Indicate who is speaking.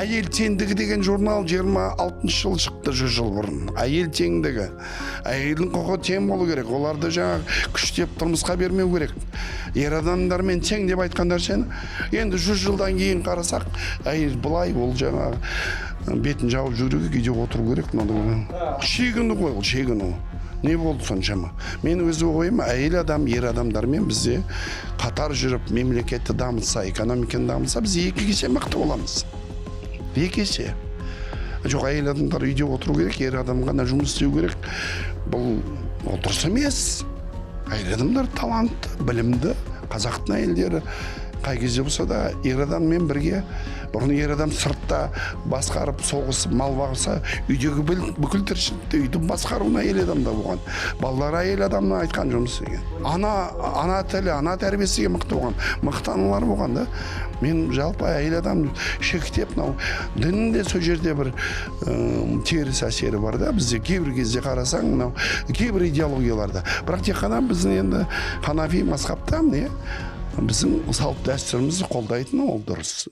Speaker 1: Әйел теңдігі деген журнал 26 жыл шықты, 100 жыл бұрын. Әйел теңдігі. Әйелдің құқы тең болу керек. Оларды жаңа күштеп тұрмысқа бермеу керек. Ер адамдармен тең деп айтқандар сен. Енді 100 жылдан кейін қарасақ, әйел бұлай ол жаңа бетін жауып жүруге кейде отыру керек. Шегіну ғой, ол шегіну. Не болды соншама? Мен өзі ойым, әйел адам, ер адамдармен бізде қатар жүріп, мемлекетті дамытса, экономиканы дамытса, біз екі есе мықты боламыз. Екі есе. Жоқ, әйел адамдар үйде отыру керек, ер адам ғана жұмыс істеу керек. Бұл отырыс емес. Әйел адамдар талантты, білімді, қазақтың әйелдері қай кезде болса да ер адаммен бірге. Бұрын ер адам сыртта басқарып, соғысып, мал бағса, үйдегі бүкіл тіршілікті үйдің басқаруына әйел адамда болған. Балалар әйел адамына айтқан жұмыс деген. Ана тілі, ана тәрбиесіге мықты болған, мықты аналар болған да. Мен жалпы әйел адам шектеп, діннің де сол жерде бір теріс әсері бар да. Бізде кейбір кезде қарасаң, кейбір идеологияларда. Бірақ тек қана біздің енді ханафи мазхабта біздің салт дәстүрімізді қолдайтын ол дұрыс.